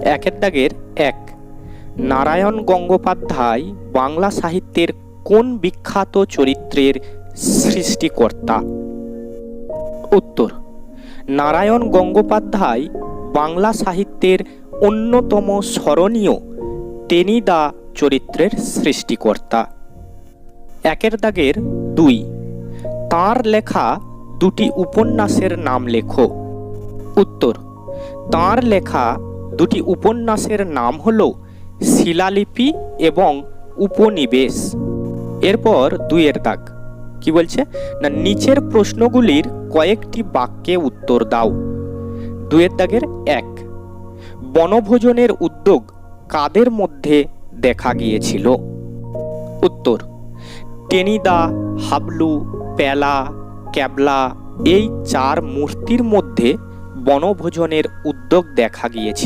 একের দাগের ১, নারায়ণ গঙ্গোপাধ্যায় বাংলা সাহিত্যের কোন বিখ্যাত চরিত্রের সৃষ্টিকর্তা? উত্তর, নারায়ণ গঙ্গোপাধ্যায় বাংলা সাহিত্যের অন্যতম স্মরণীয় টেনিদা চরিত্রের সৃষ্টিকর্তা। একের দাগের ২, তাঁর লেখা দুটি উপন্যাসের নাম লেখো। উত্তর, তাঁর লেখা দুটি উপন্যাসের নাম হল শিলালিপি এবং উপনিবেশ। এরপর ২-এর দাগ কি বলছে না, নিচের প্রশ্নগুলির কয়েকটি বাক্যে উত্তর দাও। ২-এর দাগের ১, বনভোজনের উদ্যোগ কাদের মধ্যে দেখা গিয়েছিল? উত্তর, টেনিদা, হাবলু, প্যালা, ক্যাবলা এই ৪ মূর্তির মধ্যে বনভোজনের উদ্যোগ দেখা গিয়েছিল।